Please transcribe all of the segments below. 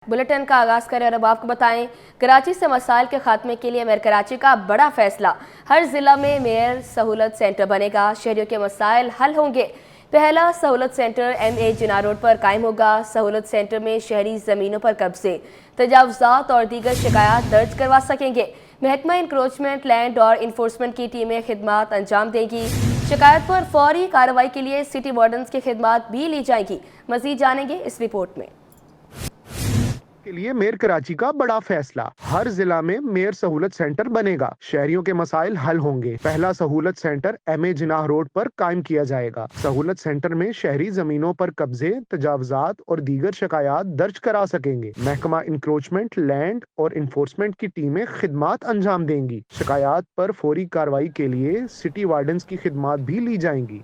Bulletin का आगाज करें और अब आपको बताएं, कराची से मसाइल के खात्मे के लिए मेयर कराची का बड़ा फैसला। हर जिला में मेयर सहूलत सेंटर बनेगा, शहरियों के मसाइल हल होंगे। पहला सहूलत सेंटर MA जिन्ना रोड पर कायम होगा। सहूलत सेंटर में शहरी जमीनों पर कब्जे, तजावुजात और दीगर शिकायत दर्ज करवा सकेंगे। महकमा इंक्रोचमेंट, लैंड और इन्फोर्समेंट की टीमें खिदमात अंजाम देंगी। शिकायत पर फौरी कार्रवाई के लिए सिटी वार्डन्स की खिदमात भी ली जाएंगी। मजीद जानेंगे इस रिपोर्ट में। के लिए मेयर कराची का बड़ा फैसला। हर जिला में मेयर सहूलत सेंटर बनेगा, शहरियों के मसाइल हल होंगे। पहला सहूलत सेंटर MA जिन्ना रोड पर कायम किया जाएगा। सहूलत सेंटर में शहरी जमीनों पर कब्जे, तजावुजात और दीगर शिकायत दर्ज करा सकेंगे। महकमा इंक्रोचमेंट, लैंड और इन्फोर्समेंट की टीमें खिदमात अंजाम देंगी। शिकायत पर फौरी कार्रवाई के लिए सिटी वार्डन्स की खिदमात भी ली जाएंगी।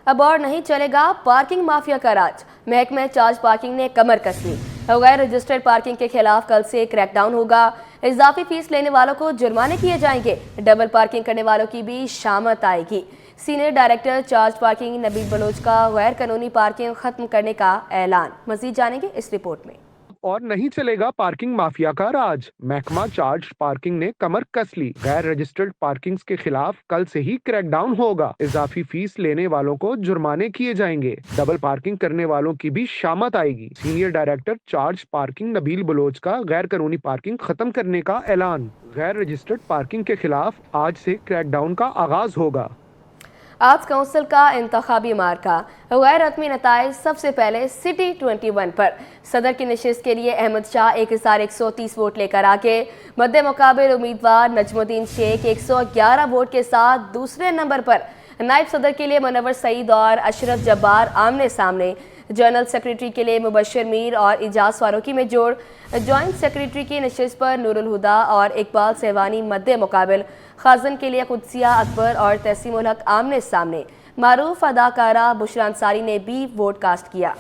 अब और नहीं चलेगा पार्किंग माफिया का राज। महकमा चार्ज पार्किंग ने कमर कस ली। गैर रजिस्टर्ड पार्किंग के खिलाफ कल से क्रैकडाउन होगा। इजाफी फीस लेने वालों को जुर्माने किए जाएंगे। डबल पार्किंग करने वालों की भी शामत आएगी। Senior director charge parking Nabeel Baloch का गैर कानूनी पार्किंग खत्म करने का ऐलान। मजीद जानेंगे इस रिपोर्ट में। और नहीं चलेगा पार्किंग माफिया का राज। महकमा चार्ज पार्किंग ने कमर कस ली। गैर रजिस्टर्ड पार्किंग्स के खिलाफ कल से ही क्रैकडाउन होगा। इजाफी फीस लेने वालों को जुर्माने किए जाएंगे। डबल पार्किंग करने वालों की भी शामत आएगी। Senior director charge parking Nabeel Baloch का गैर कानूनी पार्किंग खत्म करने का ऐलान। गैर रजिस्टर्ड पार्किंग के खिलाफ आज से क्रैकडाउन का आगाज होगा। आर्ट्स काउंसिल का इंतखाबी मार्का। गैर रत्मी नताइज सबसे पहले सिटी 21 पर। सदर की नशिस्त के लिए अहमद शाह 1130 वोट लेकर आगे। मद्दे मुकाबिल उम्मीदवार नजमुद्दीन शेख 111 वोट के साथ दूसरे नंबर पर। नायब सदर के लिए मुनव्वर सईद और अशरफ जब्बार आमने सामने। जनरल सेक्रेटरी के लिए मुबशर मीर और इजाज फारूकी में जोड़। जॉइंट सेक्रेटरी की नशिस्त पर नूरुल हुदा और इकबाल सेवानी मद्दे मुकाबिल। खाजन के लिए कुदसिया अकबर और तहसीमुल हक आमने सामने। मारूफ अदाकारा बुशरा अंसारी ने भी वोट कास्ट किया।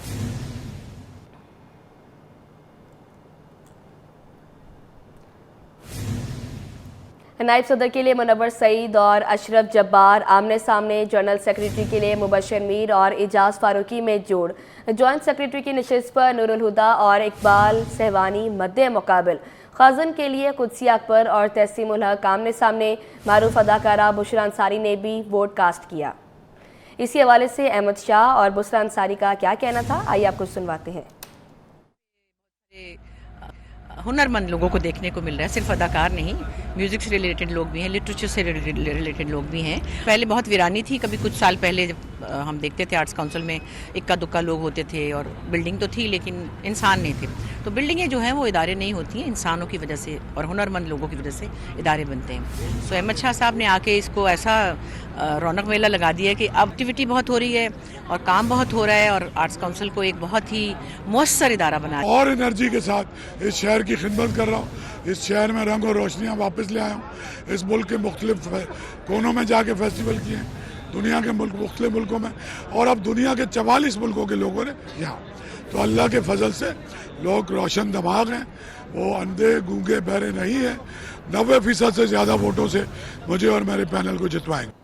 नायब सदर के लिए मुनव्वर सईद और अशरफ जब्बार आमने सामने। जनरल सेक्रेटरी के लिए मुबशर मीर और इजाज फारूकी में जोड़। जॉइंट सेक्रेटरी की नशिस्त पर नूरुल हुदा और इकबाल सेवानी मद्दे मुकाबिल। खाजन के लिए कुदसिया अकबर और तहसीमुल हक आमने सामने। मारूफ अदाकारा बुशरा अंसारी ने भी वोट कास्ट किया। इसी हवाले से अहमद शाह और बुशरा अंसारी का क्या कहना था, आइए आपको सुनवाते हैं। हुनरमंद लोगों को देखने को मिल रहा है, सिर्फ अदाकार नहीं, म्यूज़िक से रिलेटेड लोग भी हैं, लिटरेचर से रिलेटेड लोग भी हैं। पहले बहुत वीरानी थी, कभी कुछ साल पहले जब हम देखते थे आर्ट्स काउंसिल में इक्का दुक्का लोग होते थे और बिल्डिंग तो थी लेकिन इंसान नहीं थे। तो बिल्डिंगें जो हैं वो इदारे नहीं होती हैं, इंसानों की वजह से और हुनरमंद लोगों की वजह से इदारे बनते हैं। सो अहमद शाह साहब ने आके इसको ऐसा रौनक मेला लगा दिया कि अब एक्टिविटी बहुत हो रही है और काम बहुत हो रहा है और आर्ट्स काउंसिल को एक बहुत ही मौसर इदारा बना और एनर्जी के साथ इस शहर की खिदमत कर रहा हूँ। इस शहर में रंग और रोशनियाँ वापस ले आया हूँ। इस मुल्क के मुख्तलिफ कोनों में जाके फेस्टिवल किए हैं, दुनिया के मुख्तलिफ मुल्कों में, और अब दुनिया के 44 मुल्कों के लोगों ने यहाँ। तो अल्लाह के फजल से लोग रोशन दिमाग हैं, वो अंधे गूंगे बहरे नहीं हैं। 90% से ज़्यादा वोटों से मुझे और मेरे पैनल को जितवाएंगे।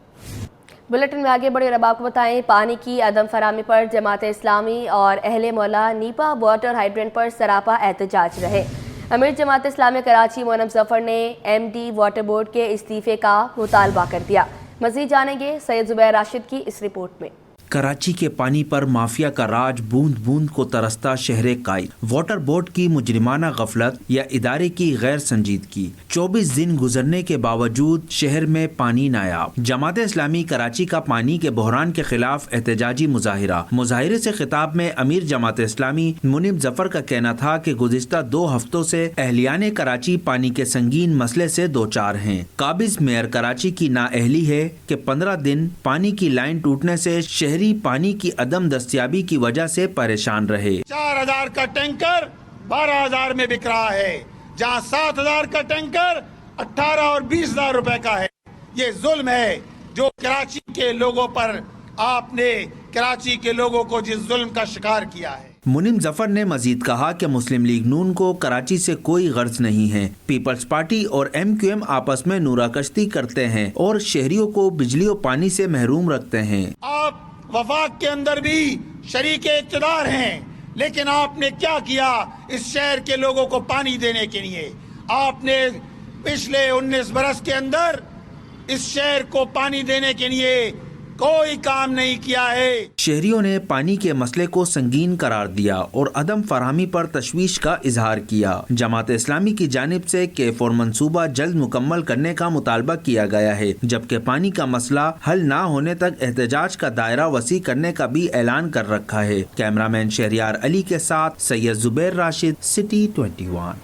बुलेटिन में आगे बढ़े और अब आपको बताएं, पानी की अदम फराहमी पर जमात इस्लामी और अहले मौला नीपा वाटर हाइड्रेंट पर सरापा एहतजाज रहे। अमीर जमात इस्लामी कराची मोनम जफर ने MD वाटर बोर्ड के इस्तीफे का मुतालबा कर दिया। मजीद जानेंगे सैयद जुबैर राशिद की इस रिपोर्ट में। कराची के पानी पर माफिया का राज बूंद बूंद को तरसता शहर काई। वाटर बोर्ड की मुजरिमाना गफलत या इदारे की गैर संजीदगी। 24 दिन गुजरने के बावजूद शहर में पानी नायाब। जमात इस्लामी कराची का पानी के बहरान के खिलाफ एहतजाजी मुजाहिरा। मुजाहिरे से खिताब में अमीर जमात इस्लामी मुनीब जफर का कहना था कि गुज़िश्ता 2 हफ्तों से अहलियान कराची पानी के संगीन मसले से दो चार हैं। काबिज मेयर कराची की नाअहली है कि 15 दिन पानी की लाइन टूटने से शहरी पानी की अदम दस्तयाबी की वजह से परेशान रहे। 4000 का टैंकर 12000 में बिक रहा है, जहां 7000 का टैंकर 18 और 20,000 रुपए का है। ये जुल्म है जो कराची के लोगों पर आपने कराची के लोगों को जिस जुल्म का शिकार किया है। मुनीम जफर ने मजीद कहा कि मुस्लिम लीग नून को कराची से कोई गर्ज नहीं है। पीपल्स पार्टी और MQM आपस में नूराकश्ती करते हैं और शहरियों को बिजली और पानी से महरूम रखते हैं। आप वफाक के अंदर भी शरीक इक़्तिदार हैं, लेकिन आपने क्या किया इस शहर के लोगों को पानी देने के लिए? आपने पिछले 19 बरस के अंदर इस शहर को पानी देने के लिए कोई काम नहीं किया है। शहरियों ने पानी के मसले को संगीन करार दिया और अदम फराहमी पर तशवीश का इजहार किया। जमात इस्लामी की जानिब से K4 मंसूबा जल्द मुकम्मल करने का मुतालबा किया गया है, जबकि पानी का मसला हल ना होने तक एहतजाज का दायरा वसी करने का भी ऐलान कर रखा है। कैमरामैन शहरियार अली के साथ सैयद जुबैर राशिद, सिटी 21।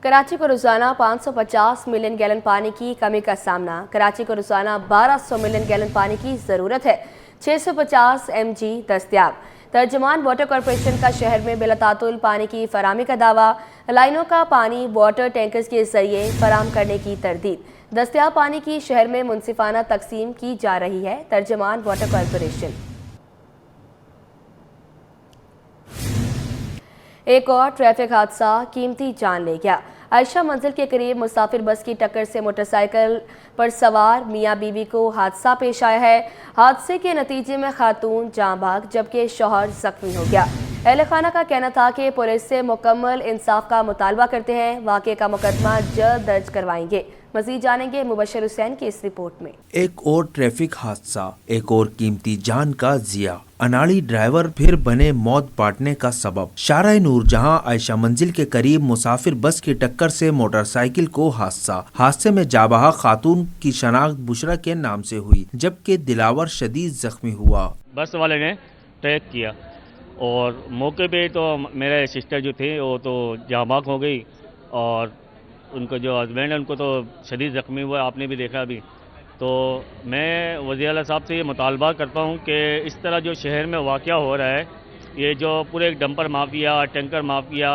कराची को रोजाना 550 मिलियन गैलन पानी की कमी का सामना। कराची को रोजाना 1200 मिलियन गैलन पानी की ज़रूरत है। 650 mg दस्तयाब। तर्जुमान वाटर कॉरपोरेशन का शहर में बिलातातुल पानी की फराहमी का दावा। लाइनों का पानी वाटर टैंकर्स के जरिए फराहम करने की तरदीद। दस्तयाब पानी की शहर में मुनसिफाना तकसीम की जा रही है। तर्जुमान वाटर कॉरपोरेशन। एक और ट्रैफिक हादसा कीमती जान ले गया। आयशा मंजिल के करीब मुसाफिर बस की टक्कर से मोटरसाइकिल पर सवार मियां बीवी को हादसा पेश आया है। हादसे के नतीजे में खातून जान भाग जबकि शौहर जख्मी हो गया। अहले खाना का कहना था कि पुलिस से मुकम्मल इंसाफ का मुतालबा करते हैं। वाक़े का मुकदमा जल्द दर्ज करवाएंगे। मज़ीद जानेंगे मुबशर हुसैन की इस रिपोर्ट में। एक और ट्रैफिक हादसा, एक और कीमती जान का जिया। अनाड़ी ड्राइवर फिर बने मौत बांटने का सबब। शारा नूर जहां आयशा मंजिल के करीब मुसाफिर बस की टक्कर से मोटरसाइकिल को हादसे में जाबहा खातून की शनाख्त बुशरा के नाम से हुई, जबकि दिलावर शदीद जख्मी हुआ। बस वाले ने ट्रैक किया और मौके पे तो मेरे सिस्टर जो थे वो तो जाबाक हो गई और उनको जो हस्बैंड है उनको तो शदीद ज़ख्मी हुआ, आपने भी देखा अभी। तो मैं वज़ीर आला साहब से ये मुतालबा करता हूँ कि इस तरह जो शहर में वाक़या हो रहा है, ये जो पूरे डंपर माफिया, टैंकर माफिया,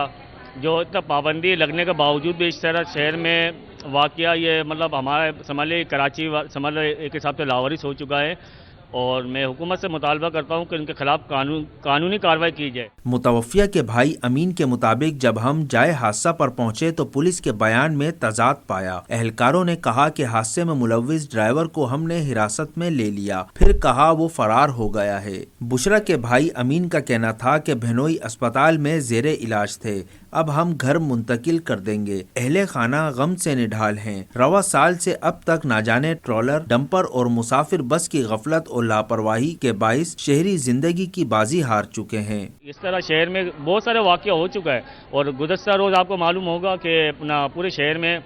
जो इतना पाबंदी लगने के बावजूद भी इस तरह शहर में वाक़या, ये मतलब हमारे समझ लीजिए कराची समझ एक हिसाब से लावारिस हो चुका है। और मैं हुकूमत से मुतालबा करता हूँ कि उनके खिलाफ कानूनी कार्रवाई की जाए। मुतवफ़िया के भाई अमीन के मुताबिक जब हम जाए हादसा पर पहुँचे तो पुलिस के बयान में तजाद पाया। एहलकारों ने कहा कि हादसे में मुलव्विस ड्राइवर को हमने हिरासत में ले लिया, फिर कहा वो फरार हो गया है। बुशरा के भाई अमीन का कहना था कि बहनोई अस्पताल में जेरे इलाज थे, अब हम घर मुंतकिल कर देंगे। अहले खाना गम से निढाल हैं। रवा साल से अब तक ना जाने ट्रॉलर, डंपर और मुसाफिर बस की गफलत और लापरवाही के बाइस शहरी जिंदगी की बाजी हार चुके हैं। इस तरह शहर में बहुत सारे वाक़या हो चुका है और गुज़श्ता रोज़ आपको मालूम होगा कि अपना पूरे शहर में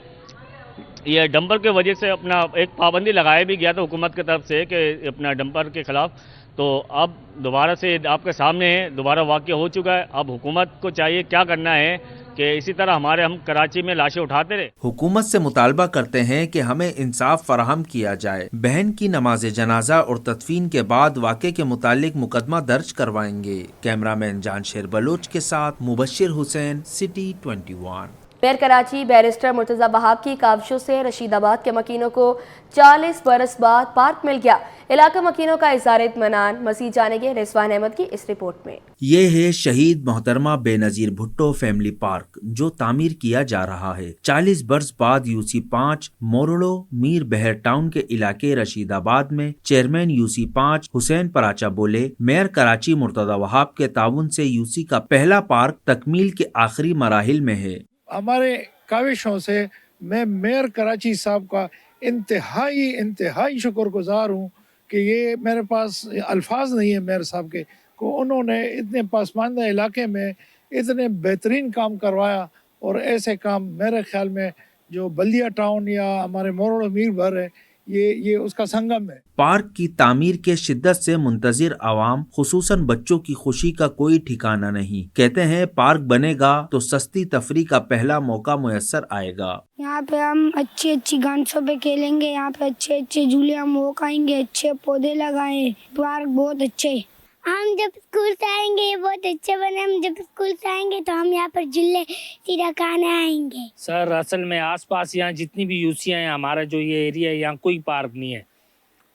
ये डंपर के वजह से अपना एक पाबंदी लगाया भी गया था हुकूमत की तरफ से कि अपना डंपर के खिलाफ। तो अब दोबारा से आपके सामने है, दोबारा वाक़या हो चुका है। अब हुकूमत को चाहिए क्या करना है कि इसी तरह हम कराची में लाशें उठाते रहे। हुकूमत से मुतालबा करते हैं कि हमें इंसाफ फराहम किया जाए। बहन की नमाज जनाजा और तदफीन के बाद वाक़े के मुतालिक मुकदमा दर्ज करवाएंगे। कैमरामैन जानशेर बलोच के साथ Mubashir Hussain, city 21। Mayor Karachi barrister Murtaza Wahab की काविशों से रशीदाबाद के मकीनों को 40 बरस बाद पार्क मिल गया। इलाका मकीनों का इज़हार इत्मीनान। मज़ीद जानेंगे रिजवान अहमद की इस रिपोर्ट में। ये है शहीद मोहतरमा बेनज़ीर भुट्टो फैमिली पार्क, जो तामीर किया जा रहा है। 40 बरस बाद UC5 मोरड़ो मीर बहर टाउन के इलाके रशीदाबाद में चेयरमैन UC5 हुसैन पराचा बोले, मेयर कराची मुर्तज़ा वहाब के ताउन से UC का पहला पार्क तकमील के आखिरी मराहिल में है। हमारे काविशों से मैं मेयर कराची साहब का इंतहाई शुक्रगुजार हूँ कि ये मेरे पास अल्फाज नहीं है मेयर साहब के को उन्होंने इतने पासमानदा इलाके में इतने बेहतरीन काम करवाया। और ऐसे काम मेरे ख्याल में जो बल्दिया टाउन या हमारे मोरड़ मीर भर है, ये उसका संगम है। पार्क की तामीर के शिद्दत से मुंतजिर आवाम, खुसूसन बच्चों की खुशी का कोई ठिकाना नहीं। कहते हैं पार्क बनेगा तो सस्ती तफरी का पहला मौका मुयस्सर आएगा। यहाँ पे हम अच्छी घासों पे खेलेंगे, यहाँ पे अच्छे झूले हम वो खाएंगे, अच्छे पौधे लगाए। पार्क बहुत अच्छे। हम जब स्कूल से आएंगे ये बहुत अच्छे बने। हम जब स्कूल से आएंगे तो हम यहाँ पर झूले सीधा खाने आएंगे। सर असल में आसपास यहाँ जितनी भी यूसियाँ हैं, हमारा जो ये एरिया है यहाँ कोई पार्क नहीं है।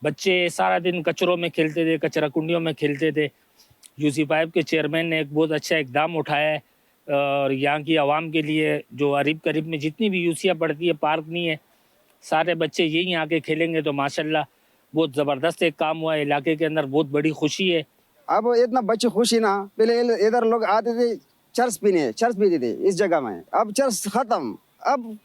बच्चे सारा दिन कचरों में खेलते थे, कचरा कुंडियों में खेलते थे। UC5 के चेयरमैन ने एक बहुत अच्छा इकदाम उठाया है और यहाँ की आवाम के लिए जो करीब में जितनी भी यूसियाँ पड़ती है, पार्क नहीं है, सारे बच्चे यहीं आके खेलेंगे तो माशाल्लाह बहुत ज़बरदस्त एक काम हुआ है। इलाके के अंदर बहुत बड़ी खुशी है। अब इतना बच्चे खुश ही ना, पहले इधर लोग आते थे चर्च पीते थे इस जगह में, अब चर्च खत्म, अब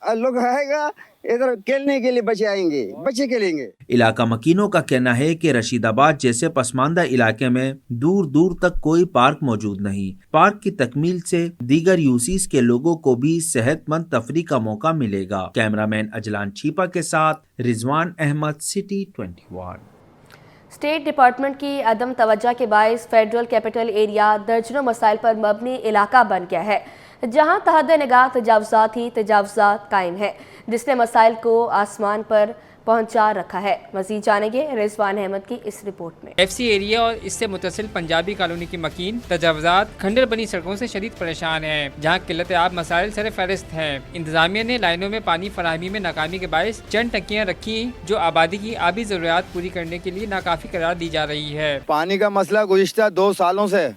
लोग आएगा इधर खेलने के लिए, बच्चे आएंगे, बच्चे खेलेंगे। इलाका मकीनों का कहना है कि रशीदाबाद जैसे पसमानदा इलाके में दूर दूर तक कोई पार्क मौजूद नहीं। पार्क की तकमील से दीगर यूसीस के लोगों को भी सेहतमंद तफरीह का मौका मिलेगा। कैमरामैन अजलान छीपा के साथ Rizwan Ahmed, city 21। State department की अदम तवज्जो के बायस फेडरल कैपिटल एरिया दर्जनों मसाइल पर मबनी इलाका बन गया है, जहां तहत निगाह तजावुज़ात ही तजावुज़ात कायम है, जिसने मसाइल को आसमान पर पहुंचा रखा है। मज़ीद जानेंगे रिजवान अहमद की इस रिपोर्ट में। FC एरिया और इससे मुतसिल पंजाबी कॉलोनी की मकीन तजावुज़ात खंडर बनी सड़कों से शदीद परेशान है, जहाँ किल्लत आब मसाइल सर फहरिस्त हैं। इंतजामिया ने लाइनों में पानी फराहमी में नाकामी के बायस चंद टंकियाँ रखी जो आबादी की आबी ज़रूरियात पूरी करने के लिए नाकाफ़ी करार दी जा रही है। पानी का मसला गुज़िश्ता 2 सालों से,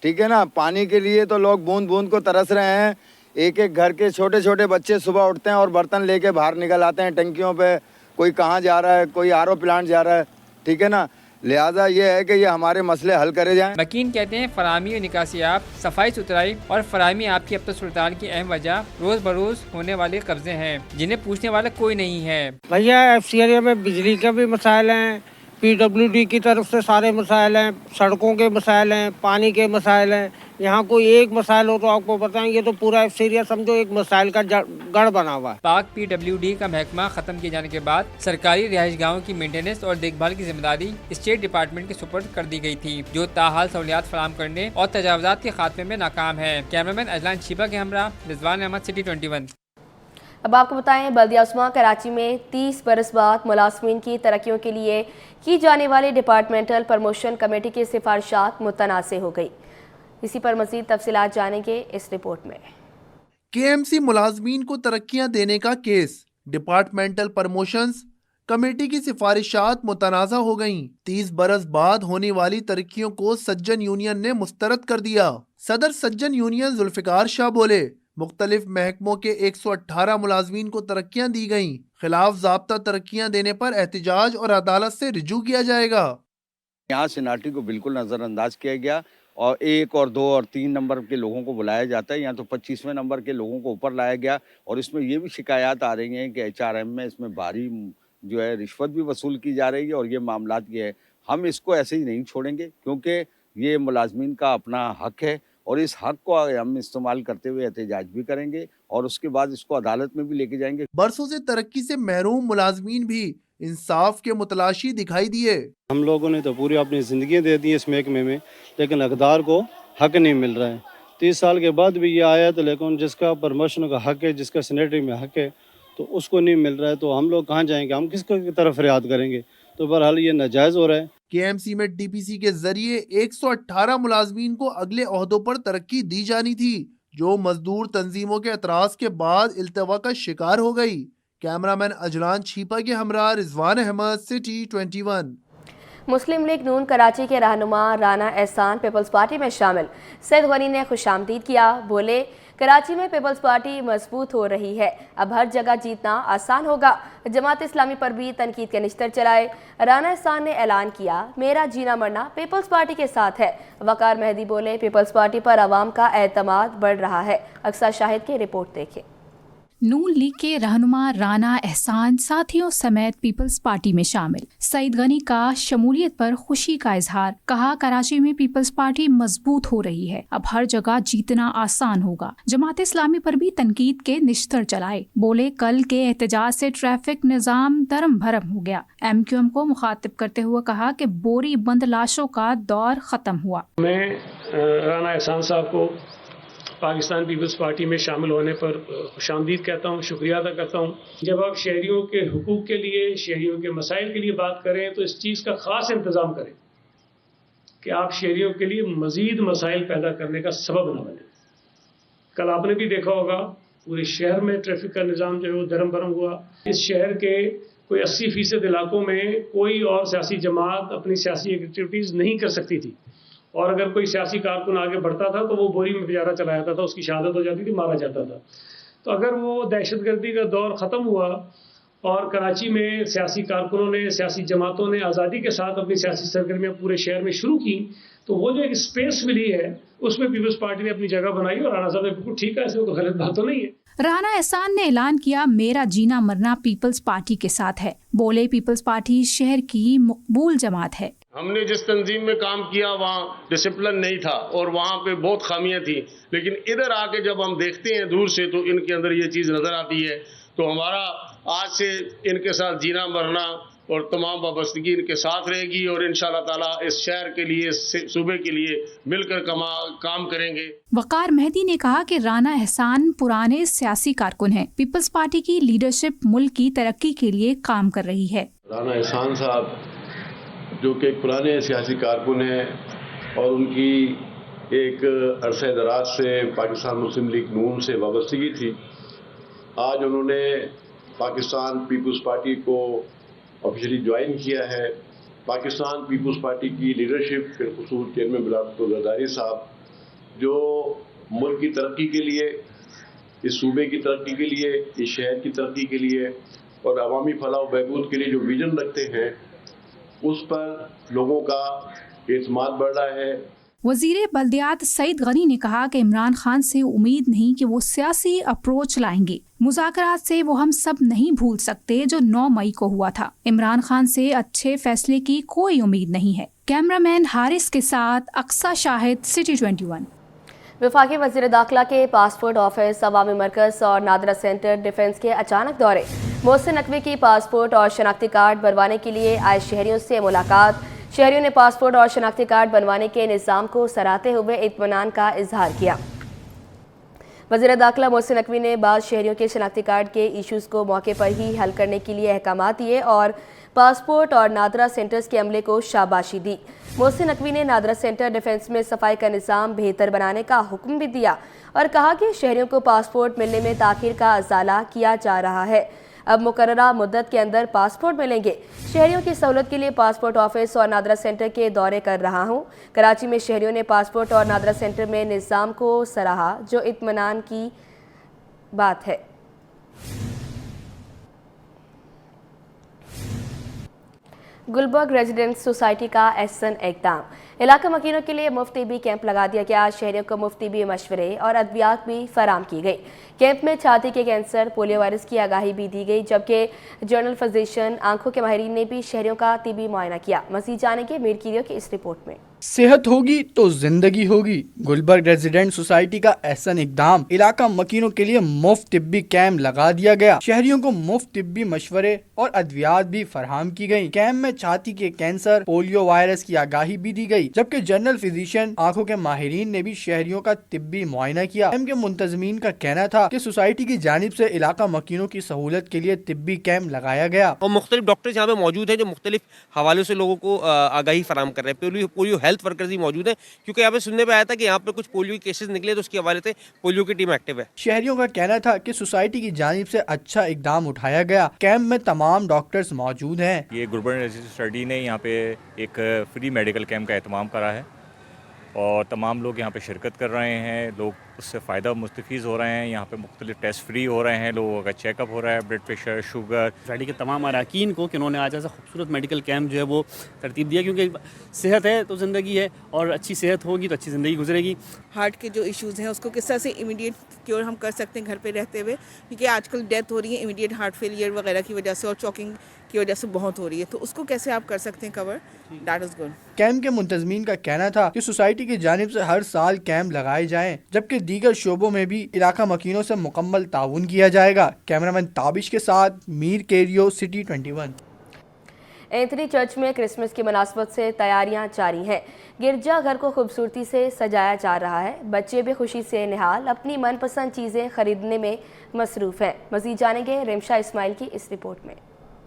ठीक है ना, पानी के लिए तो लोग बूंद बूंद को तरस रहे हैं। एक एक घर के छोटे छोटे बच्चे सुबह उठते हैं और बर्तन लेके बाहर निकल आते हैं टंकियों पे, कोई कहाँ जा रहा है, कोई RO प्लांट जा रहा है, ठीक है ना। लिहाजा ये है कि ये हमारे मसले हल करे जाएं। मकीन कहते हैं फराहमी और निकासी आब, सफाई सुथराई और फराहमी आब की अब तक सुल्तान की अहम वजह रोज़ बरोज़ होने वाले कब्जे हैं, जिन्हें पूछने वाला कोई नहीं है। भैया FC एरिया में बिजली के भी मसाइल हैं, PWD की तरफ से सारे मसाइल हैं, सड़कों के मसाइल हैं, पानी के मसाइल हैं। यहाँ कोई एक मसाइल हो तो आपको बताएं, ये तो पूरा FC एरिया समझो एक मसाइल का गढ़ बना हुआ है। पाक PWD का महकमा ख़त्म किए जाने के बाद सरकारी रिहाइश गाहों की मेंटेनेंस और देखभाल की जिम्मेदारी स्टेट डिपार्टमेंट के सुपर्द कर दी गई थी, जो ताहाल सहूलियात फराहम करने और तजावुज़ात के खात्मे में नाकाम है। कैमरामैन अजलान छीपा के हमरा रिजवान अहमद, सिटी 21। अब आपको बताएं, बल्दिया उस्मा कराची में 30 बरस बाद मुलाजमीन की तरक्कियों के लिए की जाने वाली डिपार्टमेंटल प्रमोशन कमेटी की सिफारिशात मुतनाज़ हो गई। इसी पर मज़ीद तफसीलात जानेंगे इस रिपोर्ट में। KMC मुलाजमीन को तरक्कियां देने का केस, डिपार्टमेंटल प्रमोशंस कमेटी की सिफारिशात मुतनाज़ा हो गईं। 30 बरस बाद होने वाली तरक्कियों को सज्जन यूनियन ने मुस्तरद कर दिया। सदर सज्जन यूनियन जुल्फ़िकार शाह बोले, मुख्तलिफ महकमों के 118 मुलाजमीन को तरक्कियां दी गईं। खिलाफ ज़ाब्ता तरक्कियां देने पर एहतिजाज और अदालत से रिजू किया जाएगा। यहाँ सिनाटी को बिल्कुल नज़रअंदाज किया गया और 1 और 2 और 3 नंबर के लोगों को बुलाया जाता है, यहाँ तो 25वें नंबर के लोगों को ऊपर लाया गया। और इसमें ये भी शिकायत आ रही हैं कि HRM में इसमें भारी जो है रिश्वत भी वसूल की जा रही है और ये मामलात ये है। हम इसको ऐसे ही नहीं छोड़ेंगे, क्योंकि ये मुलाजमीन का अपना हक है और इस हक को हम इस्तेमाल करते हुए एहतजाज भी करेंगे और उसके बाद इसको अदालत में भी लेके जाएंगे। बरसों से तरक्की से महरूम मुलाजमीन भी इंसाफ के मुतलाशी दिखाई दिए। हम लोगों ने तो पूरी अपनी ज़िंदगी दे दी इस महकमे में, लेकिन हकदार को हक नहीं मिल रहा है। 30 साल के बाद भी ये आया तो, लेकिन जिसका प्रमोशन का हक है, जिसका सेनेटरी में हक है, तो उसको नहीं मिल रहा है। तो हम लोग कहाँ जाएंगे, हम किसको की तरफ फरियाद करेंगे। तो बहरहाल ये नाजायज़ हो रहा है। KMC में DPC के जरिए 118 मुलाजमीन को अगले ओहदों पर तरक्की दी जानी थी, जो मजदूर तंजीमों के एतराज के बाद इल्तवा का शिकार हो गई। कैमरामैन अजलान छीपा के हमरा रिजवान अहमद, सिटी 21। मुस्लिम लीग नून कराची के रहनुमा राना एहसान पीपल्स पार्टी में शामिल। सैयद गनी ने खुशामदीद किया, बोले कराची में पीपल्स पार्टी मजबूत हो रही है, अब हर जगह जीतना आसान होगा। जमात इस्लामी पर भी तनकीद के निश्तर चलाए। राना एहसान ने ऐलान किया, मेरा जीना मरना पीपल्स पार्टी के साथ है। वकार मेहदी बोले, पीपल्स पार्टी पर आवाम का एतमाद बढ़ रहा है। अक्सर शाहिद की रिपोर्ट देखें। नून लीग के रहनुमा राना एहसान साथियों समेत पीपल्स पार्टी में शामिल। सईद गनी का शमूलियत पर खुशी का इजहार, कहा कराची में पीपल्स पार्टी मजबूत हो रही है, अब हर जगह जीतना आसान होगा। जमात इस्लामी पर भी तनकीद के निश्तर चलाए। बोले, कल के एहतजाज से ट्रैफिक निज़ाम धर्म भरम हो गया। MQM को मुखातिब करते हुए कहा कि बोरी बंद लाशों का दौर खत्म हुआ। मैं राना एहसान साहब को पाकिस्तान पीपल्स पार्टी में शामिल होने पर खुशामदीद कहता हूँ, शुक्रिया अदा करता हूँ। जब आप शहरियों के हुकूक के लिए, शहरियों के मसाइल के लिए बात करें तो इस चीज़ का ख़ास इंतज़ाम करें कि आप शहरियों के लिए मज़ीद मसाइल पैदा करने का सबब न बने। कल आपने भी देखा होगा पूरे शहर में ट्रैफिक का निज़ाम जो है वो धर्म भरम हुआ। इस शहर के कोई 80% इलाकों में कोई और सियासी जमात अपनी सियासी एक्टिविटीज़ नहीं कर सकती थी, और अगर कोई सियासी कारकुन आगे बढ़ता था तो वो बोरी में बेचारा चला जाता था, उसकी शहादत हो जाती थी, मारा जाता था। तो अगर वो दहशतगर्दी का दौर ख़त्म हुआ اور کراچی میں سیاسی کارکنوں نے، سیاسی جماعتوں نے آزادی کے ساتھ اپنی سیاسی سرگرمیاں پورے شہر میں شروع کی، تو وہ جو ایک اسپیس ملی ہے اس میں پیپلز پارٹی نے اپنی جگہ بنائی، اور رانا صاحب نے بالکل ٹھیک ہے، اس میں کوئی غلط بات تو نہیں ہے۔ رانا احسان نے اعلان کیا میرا جینا مرنا پیپلز پارٹی کے ساتھ ہے، بولے پیپلز پارٹی شہر کی مقبول جماعت ہے۔ ہم نے جس تنظیم میں کام کیا وہاں ڈسپلن نہیں تھا اور وہاں پہ بہت خامیاں تھیں، لیکن ادھر آ کے جب ہم دیکھتے ہیں دور سے تو ان کے اندر یہ چیز نظر آتی ہے، تو ہمارا آج سے ان کے ساتھ جینا مرنا اور تمام وابستگی ان کے ساتھ رہے گی، اور انشاءاللہ تعالیٰ اس شہر کے لیے، اس صوبے کے لیے مل کر کام کریں گے۔ وقار مہدی نے کہا کہ رانا احسان پرانے سیاسی کارکن ہیں، پیپلز پارٹی کی لیڈرشپ ملک کی ترقی کے لیے کام کر رہی ہے۔ رانا احسان صاحب جو کہ پرانے سیاسی کارکن ہیں اور ان کی ایک عرصہ دراز سے پاکستان مسلم لیگ نون سے وابستگی تھی، آج انہوں نے پاکستان پیپلز پارٹی کو آفیشلی جوائن کیا ہے۔ پاکستان پیپلز پارٹی کی لیڈرشپ بالخصوص چیئرمین بلاول زرداری صاحب جو ملک کی ترقی کے لیے، اس صوبے کی ترقی کے لیے، اس شہر کی ترقی کے لیے اور عوامی فلاح و بہبود کے لیے جو ویژن رکھتے ہیں، اس پر لوگوں کا اعتماد بڑھ رہا ہے۔ وزیر بلدیات سعید غنی نے کہا کہ عمران خان سے امید نہیں کہ وہ سیاسی اپروچ لائیں گے، مذاکرات سے وہ ہم سب نہیں بھول سکتے جو 9 مئی کو ہوا تھا۔ عمران خان سے اچھے فیصلے کی کوئی امید نہیں ہے۔ کیمرہ مین حارث کے ساتھ اقصی شاہد، سٹی 21۔ وفاقی وزیر داخلہ کے پاسپورٹ آفس، عوامی مرکز اور نادرہ سینٹر ڈیفنس کے اچانک دورے۔ محسن نقوی کی پاسپورٹ اور شناختی کارڈ بنوانے کے لیے آئے شہریوں سے ملاقات۔ شہریوں نے پاسپورٹ اور شناختی کارڈ بنوانے کے نظام کو سراہتے ہوئے اطمینان کا اظہار کیا۔ وزیر داخلہ محسن نقوی نے بعض شہریوں کے شناختی کارڈ کے ایشوز کو موقع پر ہی حل کرنے کے لیے احکامات دیے اور پاسپورٹ اور نادرہ سینٹرز کے عملے کو شاباشی دی۔ محسن نقوی نے نادرہ سینٹر ڈیفنس میں صفائی کا نظام بہتر بنانے کا حکم بھی دیا اور کہا کہ شہریوں کو پاسپورٹ ملنے میں تاخیر کا ازالہ کیا جا رہا ہے۔ اب مقررہ مدت کے اندر پاسپورٹ ملیں گے۔ شہریوں کی سہولت کے لیے پاسپورٹ آفس اور نادرہ سینٹر کے دورے کر رہا ہوں۔ کراچی میں شہریوں نے پاسپورٹ اور نادرہ سینٹر میں نظام کو سراہا، جو اطمینان کی بات ہے۔ گلبرگ ریزیڈنٹ سوسائٹی کا احسن اقدام۔ علاقہ مکینوں کے لیے مفت طبی کیمپ لگا دیا گیا۔ شہریوں کو مفت طبی مشورے اور ادویات بھی فراہم کی گئی۔ کیمپ میں چھاتی کے کینسر، پولیو وائرس کی آگاہی بھی دی گئی، جبکہ جنرل فزیشین، آنکھوں کے ماہرین نے بھی شہریوں کا طبی معائنہ کیا۔ مزید جانیں گے میر کیریو کی اس رپورٹ میں۔ صحت ہوگی تو زندگی ہوگی۔ گلبرگ ریزیڈنٹ سوسائٹی کا احسن اقدام، علاقہ مکینوں کے لیے مفت طبی کیمپ لگا دیا گیا۔ شہریوں کو مفت طبی مشورے اور ادویات بھی فراہم کی گئی۔ کیمپ میں چھاتی کے کینسر، پولیو وائرس کی آگاہی بھی دی گئی، جبکہ جنرل فزیشین، آنکھوں کے ماہرین نے بھی شہریوں کا طبی معائنہ کیا۔ کیمپ کے منتظمین کا کہنا تھا کہ سوسائٹی کی جانب سے علاقہ مکینوں کی سہولت کے لیے طبی کیمپ لگایا گیا اور مختلف ڈاکٹر یہاں پہ موجود ہیں جو مختلف حوالوں سے لوگوں کو آگاہی فراہم کر رہے ہیں۔ پولیو ہیلتھ ورکرز بھی موجود ہیں، کیونکہ یہاں پہ سننے پہ آیا تھا کہ یہاں پہ کچھ پولیو کیسز نکلے تو اس کے حوالے سے پولیو کی ٹیم ایکٹیو ہے۔ شہریوں کا کہنا تھا کہ سوسائٹی کی جانب سے اچھا اقدام اٹھایا گیا۔ کیمپ میں تمام ڈاکٹرز موجود ہیں۔ یہ گلبرگ ریزیڈنٹ سوسائٹی نے یہاں پہ ایک فری میڈیکل کیمپ کا اہتمام کرا ہے اور تمام لوگ یہاں پہ شرکت کر رہے ہیں۔ لوگ اس سے فائدہ مستفیض ہو رہے ہیں۔ یہاں پہ مختلف ٹیسٹ فری ہو رہے ہیں، لوگوں کا چیک اپ ہو رہا ہے، بلڈ پریشر، شوگر۔ سوسائٹی کے تمام اراکین کو کہ انہوں نے آج ایسا خوبصورت میڈیکل کیمپ جو ہے وہ ترتیب دیا، کیونکہ صحت ہے تو زندگی ہے اور اچھی صحت ہوگی تو اچھی زندگی گزرے گی۔ ہارٹ کے جو ایشوز ہیں اس کو کس طرح سے امیڈیٹ کیور ہم کر سکتے ہیں گھر پہ رہتے ہوئے، کیونکہ آج کل ڈیتھ ہو رہی ہے امیڈیٹ ہارٹ فیلئر وغیرہ کی وجہ سے اور چوکنگ کی وجہ سے بہت ہو رہی ہے، تو اس کو کیسے آپ کر سکتے ہیں کور، دیٹ از گڈ۔ کیمپ کے منتظمین کا کہنا تھا کہ سوسائٹی کی جانب سے ہر سال کیمپ لگائے جائیں، جبکہ دیگر شعبوں میں بھی علاقہ مکینوں سے مکمل تعاون کیا جائے گا۔ کیمرامین تابش کے ساتھ میر کیریو، سٹی 21۔ اینتھنی چرچ میں کرسمس کی مناسبت سے تیاریاں جاری ہیں۔ گرجا گھر کو خوبصورتی سے سجایا جا رہا ہے۔ بچے بھی خوشی سے نہال اپنی من پسند چیزیں خریدنے میں مصروف ہیں۔ مزید جانیں گے رمشا اسماعیل کی اس رپورٹ میں۔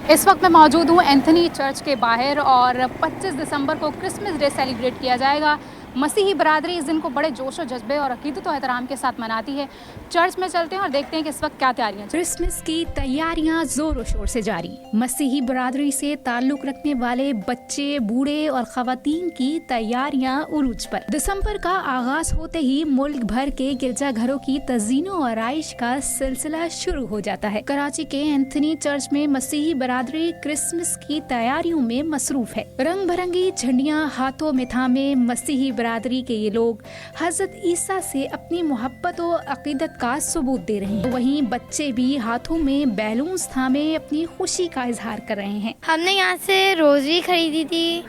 اس وقت میں موجود ہوں اینتھنی چرچ کے باہر اور 25 دسمبر کو کرسمس ڈے سیلیبریٹ کیا جائے گا۔ मसीही बरादरी इस दिन को बड़े जोश और जज्बे और अकीदत और एहतराम के साथ मनाती है। चर्च में चलते हैं और देखते हैं कि इस वक्त क्या तैयारियां। क्रिसमस की तैयारियां जोरों शोर से जारी। मसीही बरादरी से ताल्लुक रखने वाले बच्चे, बूढ़े और खवातीन की तैयारियां उरूज पर। दिसंबर का आगाज होते ही मुल्क भर के गिरजाघरों की तज़ीनों और आराइश का सिलसिला शुरू हो जाता है। कराची के एंथनी चर्च में मसीही बरादरी क्रिसमस की तैयारियों में मसरूफ है। रंग बिरंगी झंडियां हाथों में थामे मसीही बरादरी के ये लोग हजरत ईसा से अपनी मोहब्बत और अकीदत का सबूत दे रहे हैं। वहीं बच्चे भी हाथों में बैलून्स थामे अपनी खुशी का इजहार कर रहे हैं। हमने यहाँ से रोजरी खरीदी थी,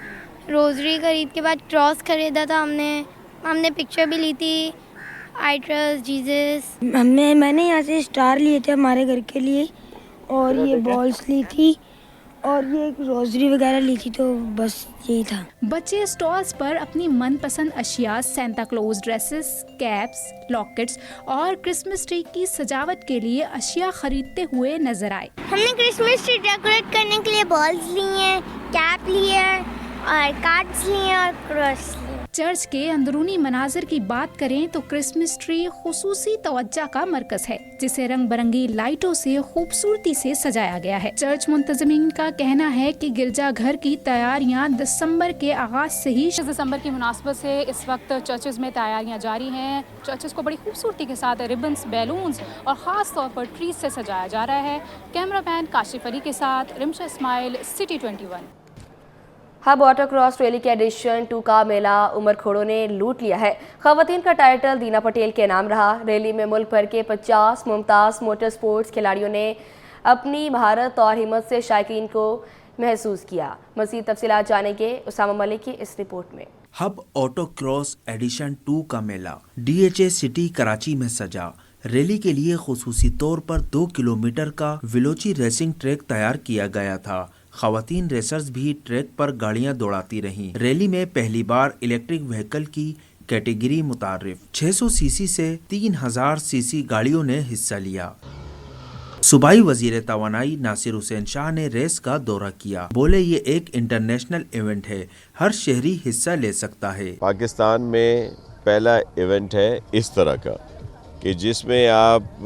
रोजरी खरीद के बाद क्रॉस खरीदा था हमने पिक्चर भी ली थी, आई ट्रस्ट जीसस। मैंने यहाँ से स्टार लिए थे हमारे घर के लिए, और ये बॉल्स ली थी, और ये एक रोजरी वगैरह ली थी, तो बस यही था। बच्चे स्टॉल्स पर अपनी मनपसंद अशिया, Santa Claus dresses, caps, lockets और क्रिसमस ट्री की सजावट के लिए अशिया खरीदते हुए नजर आए। हमने क्रिसमस ट्री डेकोरेट करने के लिए बॉल्स लिए हैं, कैप लिए हैं और कार्ड्स लिए हैं और क्रॉस लिए। चर्च के अंदरूनी मनाजिर की बात करें तो क्रिसमस ट्री खुसूसी तवज्जा का मरकज है, जिसे रंग बिरंगी लाइटों से खूबसूरती से सजाया गया है। चर्च मुंतजमीन का कहना है कि गिरजाघर की तैयारियां दिसंबर के आगाज से ही। दिसंबर की मुनासबत से इस वक्त चर्चेज में तैयारियां जारी हैं। चर्चेज को बड़ी खूबसूरती के साथ रिबन्स, बैलून्स और खास तौर पर ट्रीज से सजाया जा रहा है। कैमरामैन काशिफ अली के साथ Rimsha Ismail, city 21। Hub water cross rally के एडिशन 2 का मेला उमर खोड़ों ने लूट लिया है। खवातीन का टाइटल दीना पटेल के नाम रहा। रैली में मुल्क भर के 50 मुमताज़ मोटर स्पोर्ट्स खिलाड़ियों ने अपनी महारत और हिम्मत से शायकीन को महसूस किया। मज़ीद तफसीलात जानेंगे उसामा मलिक की इस रिपोर्ट में। हब ऑटो क्रॉस एडिशन 2 का मेला DHA सिटी कराची में सजा। रैली के लिए खुसूसी तौर पर 2 किलोमीटर का विलोची रेसिंग ट्रैक तैयार किया गया था। खवातीन रेसर्स भी ट्रैक पर गाड़ियां दौड़ाती रहीं। रैली में पहली बार इलेक्ट्रिक व्हीकल की कैटेगरी मुतारिफ 600 सीसी से 3000 सीसी गाड़ियों ने हिस्सा लिया। सूबाई वजीर तवानाई नासिर हुसैन शाह ने रेस का दौरा किया। बोले ये एक इंटरनेशनल इवेंट है, हर शहरी हिस्सा ले सकता है। पाकिस्तान में पहला इवेंट है इस तरह का कि जिसमें आप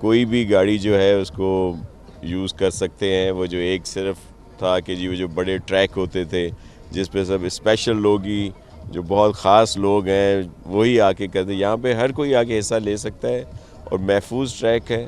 कोई भी गाड़ी जो है उसको यूज़ कर सकते हैं। वो जो एक सिर्फ था कि वो जो बड़े ट्रैक होते थे जिस पे सब स्पेशल लोग ही, जो बहुत ख़ास लोग हैं वही आके करते, यहाँ पे हर कोई आके हिस्सा ले सकता है और महफूज ट्रैक है।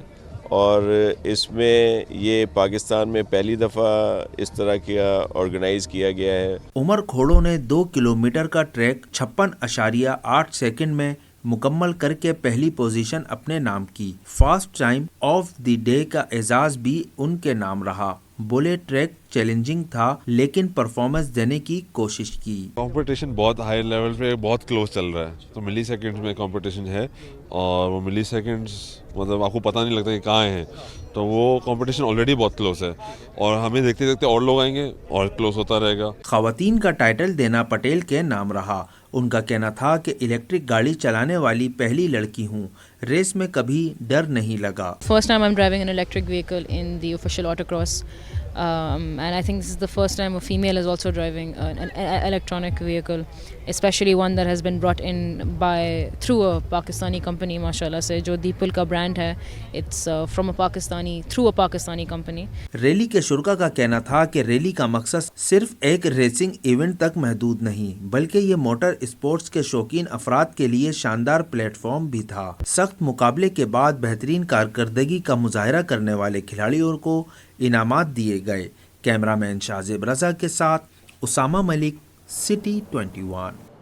और इसमें ये पाकिस्तान में पहली दफ़ा इस तरह का ऑर्गेनाइज किया गया है। उमर खोड़ों ने 2 किलोमीटर का ट्रैक 56.8 सेकंड में मुकम्मल करके पहली पोजीशन अपने नाम की। Fast time of the day का एजाज भी उनके नाम रहा। बोले ट्रैक चैलेंजिंग था लेकिन परफॉर्मेंस देने की कोशिश की। कंपटीशन बहुत हाई लेवल पे बहुत क्लोज चल रहा है, तो मिली सेकेंड्स में कंपटीशन है और वो मिली सेकेंड्स मतलब आपको पता नहीं लगता कि कहाँ हैं, तो वो कंपटीशन ऑलरेडी बहुत क्लोज है और हमें देखते देखते और लोग आएंगे और क्लोज होता रहेगा। खवातीन का टाइटल देना पटेल के नाम रहा। उनका कहना था कि इलेक्ट्रिक गाड़ी चलाने वाली पहली लड़की हूँ, रेस में कभी डर नहीं लगा। First time I am driving an electric vehicle in the official auto cross and I think this is the first time a female is also driving an electronic vehicle, especially one that has been brought in through a Pakistani company, mashallah se, jo Deepal ka brand hai, it's from a Pakistani, through a Pakistani company. Rally के शुरका का कहना था कि rally का मकसद सिर्फ एक racing event तक महदूद नहीं, बल्कि ये मोटर स्पोर्ट्स के शौकीन अफराद के लिए शानदार प्लेटफॉर्म भी था। सख्त मुकाबले के बाद बेहतरीन कारकर्दगी का मुजाहरा करने वाले खिलाड़ियों को इनामात दिए गए। कैमरामैन शाहजेब रजा के साथ उसामा मलिक, सिटी 21।